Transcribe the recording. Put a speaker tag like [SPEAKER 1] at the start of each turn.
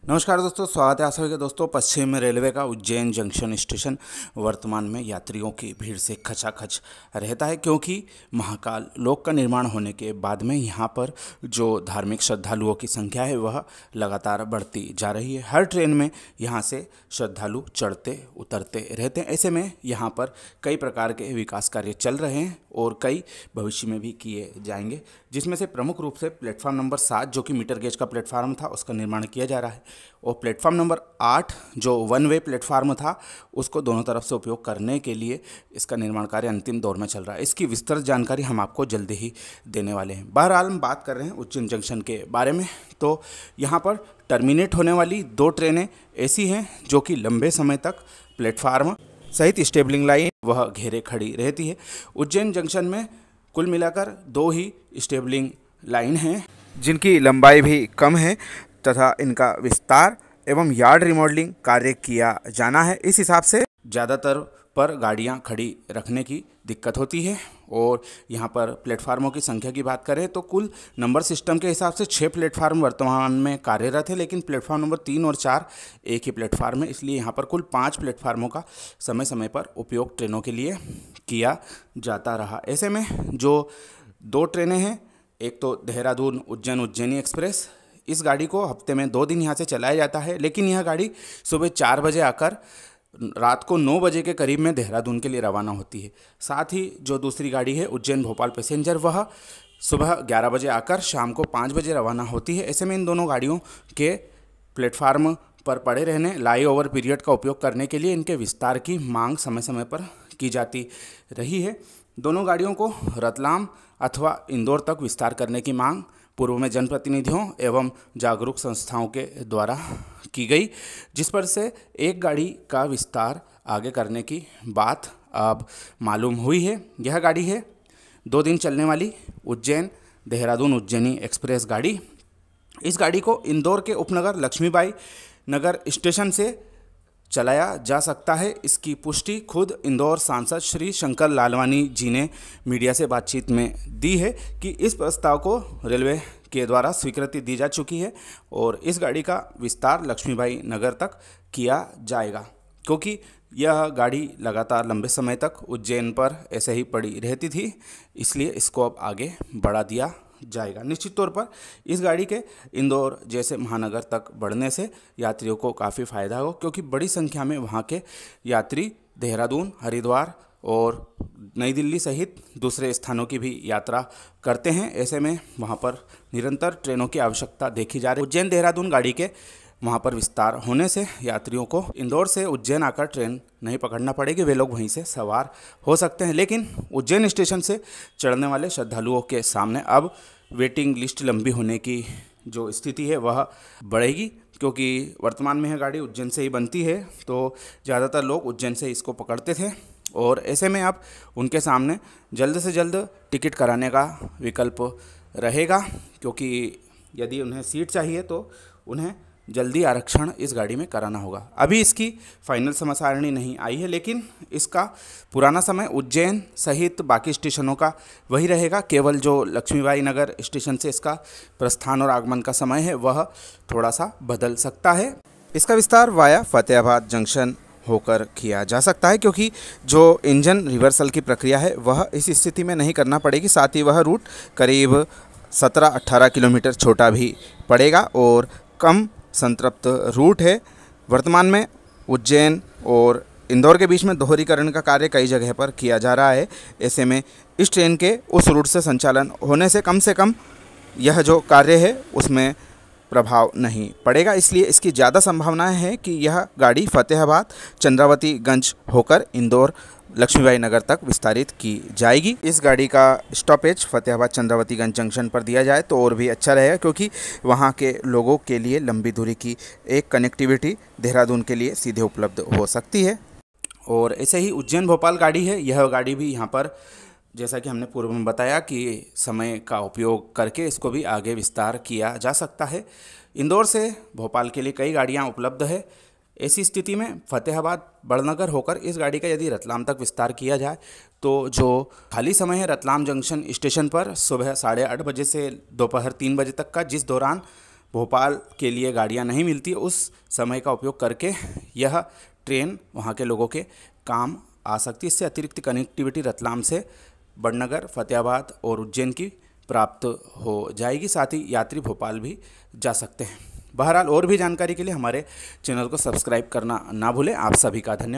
[SPEAKER 1] नमस्कार दोस्तों, स्वागत है आप सभी के दोस्तों। पश्चिम रेलवे का उज्जैन जंक्शन स्टेशन वर्तमान में यात्रियों की भीड़ से खचाखच रहता है, क्योंकि महाकाल लोक का निर्माण होने के बाद में यहाँ पर जो धार्मिक श्रद्धालुओं की संख्या है वह लगातार बढ़ती जा रही है। हर ट्रेन में यहाँ से श्रद्धालु चढ़ते उतरते रहते हैं। ऐसे में यहाँ पर कई प्रकार के विकास कार्य चल रहे हैं और कई भविष्य में भी किए जाएंगे, जिसमें से प्रमुख रूप से प्लेटफॉर्म नंबर 7 जो कि मीटर गेज का प्लेटफॉर्म था उसका निर्माण किया जा रहा है, और प्लेटफॉर्म नंबर 8 जो वन वे प्लेटफॉर्म था उसको दोनों तरफ से उपयोग करने के लिए इसका निर्माण कार्य अंतिम दौर में चल रहा है। इसकी विस्तृत जानकारी हम आपको जल्दी ही देने वाले हैं। बहरहाल हम बात कर रहे हैं उज्जैन जंक्शन के बारे में। तो यहाँ पर टर्मिनेट होने वाली 2 ट्रेनें ऐसी हैं जो कि लंबे समय तक प्लेटफार्म सहित स्टेबलिंग लाइन वह घेरे खड़ी रहती है। उज्जैन जंक्शन में कुल मिलाकर 2 ही स्टेबलिंग लाइन हैं जिनकी लंबाई भी कम है तथा इनका विस्तार एवं यार्ड रिमॉडलिंग कार्य किया जाना है। इस हिसाब से ज़्यादातर पर गाड़ियां खड़ी रखने की दिक्कत होती है। और यहाँ पर प्लेटफार्मों की संख्या की बात करें तो कुल नंबर सिस्टम के हिसाब से 6 प्लेटफार्म वर्तमान में कार्यरत है, लेकिन प्लेटफार्म नंबर 3 और 4 एक ही प्लेटफार्म है। इसलिए यहाँ पर कुल 5 प्लेटफार्मों का समय समय पर उपयोग ट्रेनों के लिए किया जाता रहा। ऐसे में जो 2 ट्रेनें हैं, एक तो देहरादून उज्जैन उज्जैनी एक्सप्रेस, इस गाड़ी को हफ्ते में 2 दिन यहाँ से चलाया जाता है, लेकिन यह गाड़ी सुबह 4 बजे आकर रात को 9 बजे के करीब में देहरादून के लिए रवाना होती है। साथ ही जो दूसरी गाड़ी है उज्जैन भोपाल पैसेंजर, वह सुबह 11 बजे आकर शाम को 5 बजे रवाना होती है। ऐसे में इन दोनों गाड़ियों के प्लेटफार्म पर पड़े रहने, लाई ओवर पीरियड का उपयोग करने के लिए इनके विस्तार की मांग समय समय पर की जाती रही है। दोनों गाड़ियों को रतलाम अथवा इंदौर तक विस्तार करने की मांग पूर्व में जनप्रतिनिधियों एवं जागरूक संस्थाओं के द्वारा की गई, जिस पर से एक गाड़ी का विस्तार आगे करने की बात अब मालूम हुई है। यह गाड़ी है 2 दिन चलने वाली उज्जैन देहरादून उज्जैनी एक्सप्रेस गाड़ी। इस गाड़ी को इंदौर के उपनगर लक्ष्मीबाई नगर स्टेशन से चलाया जा सकता है। इसकी पुष्टि खुद इंदौर सांसद श्री शंकर लालवानी जी ने मीडिया से बातचीत में दी है कि इस प्रस्ताव को रेलवे के द्वारा स्वीकृति दी जा चुकी है और इस गाड़ी का विस्तार लक्ष्मीबाई नगर तक किया जाएगा, क्योंकि यह गाड़ी लगातार लंबे समय तक उज्जैन पर ऐसे ही पड़ी रहती थी, इसलिए इसको अब आगे बढ़ा दिया जाएगा। निश्चित तौर पर इस गाड़ी के इंदौर जैसे महानगर तक बढ़ने से यात्रियों को काफ़ी फ़ायदा होगा, क्योंकि बड़ी संख्या में वहाँ के यात्री देहरादून, हरिद्वार और नई दिल्ली सहित दूसरे स्थानों की भी यात्रा करते हैं। ऐसे में वहाँ पर निरंतर ट्रेनों की आवश्यकता देखी जा रही है। उज्जैन देहरादून गाड़ी के वहाँ पर विस्तार होने से यात्रियों को इंदौर से उज्जैन आकर ट्रेन नहीं पकड़ना पड़ेगी, वे लोग वहीं से सवार हो सकते हैं। लेकिन उज्जैन स्टेशन से चढ़ने वाले श्रद्धालुओं के सामने अब वेटिंग लिस्ट लंबी होने की जो स्थिति है वह बढ़ेगी, क्योंकि वर्तमान में यह गाड़ी उज्जैन से ही बनती है, तो ज़्यादातर लोग उज्जैन से इसको पकड़ते थे और ऐसे में अब उनके सामने जल्द से जल्द टिकट कराने का विकल्प रहेगा, क्योंकि यदि उन्हें सीट चाहिए तो उन्हें जल्दी आरक्षण इस गाड़ी में कराना होगा। अभी इसकी फाइनल समय सारणी नहीं आई है, लेकिन इसका पुराना समय उज्जैन सहित बाकी स्टेशनों का वही रहेगा। केवल जो लक्ष्मीबाई नगर स्टेशन से इसका प्रस्थान और आगमन का समय है वह थोड़ा सा बदल सकता है। इसका विस्तार वाया फतेहाबाद जंक्शन होकर किया जा सकता है, क्योंकि जो इंजन रिवर्सल की प्रक्रिया है वह इस स्थिति में नहीं करना पड़ेगी। साथ ही वह रूट करीब 17-18 किलोमीटर छोटा भी पड़ेगा और कम संतृप्त रूट है। वर्तमान में उज्जैन और इंदौर के बीच में दोहरीकरण का कार्य कई जगह पर किया जा रहा है। ऐसे में इस ट्रेन के उस रूट से संचालन होने से कम यह जो कार्य है उसमें प्रभाव नहीं पड़ेगा, इसलिए इसकी ज़्यादा संभावना है कि यह गाड़ी फतेहाबाद चंद्रावतीगंज होकर इंदौर लक्ष्मीबाई नगर तक विस्तारित की जाएगी। इस गाड़ी का स्टॉपेज फतेहाबाद चंद्रावतीगंज जंक्शन पर दिया जाए तो और भी अच्छा रहेगा, क्योंकि वहाँ के लोगों के लिए लंबी दूरी की एक कनेक्टिविटी देहरादून के लिए सीधे उपलब्ध हो सकती है। और ऐसे ही उज्जैन भोपाल गाड़ी है, यह गाड़ी भी यहाँ पर जैसा कि हमने पूर्व में बताया कि समय का उपयोग करके इसको भी आगे विस्तार किया जा सकता है। इंदौर से भोपाल के लिए कई गाड़ियाँ उपलब्ध है। ऐसी स्थिति में फतेहाबाद बड़नगर होकर इस गाड़ी का यदि रतलाम तक विस्तार किया जाए तो जो खाली समय है रतलाम जंक्शन स्टेशन पर सुबह 8:30 बजे से दोपहर 3 बजे तक का, जिस दौरान भोपाल के लिए गाड़ियाँ नहीं मिलती, उस समय का उपयोग करके यह ट्रेन वहाँ के लोगों के काम आ सकती है। इससे अतिरिक्त कनेक्टिविटी रतलाम से बड़नगर, फतेहाबाद और उज्जैन की प्राप्त हो जाएगी। साथ ही यात्री भोपाल भी जा सकते हैं। बहरहाल और भी जानकारी के लिए हमारे चैनल को सब्सक्राइब करना ना भूलें। आप सभी का धन्यवाद।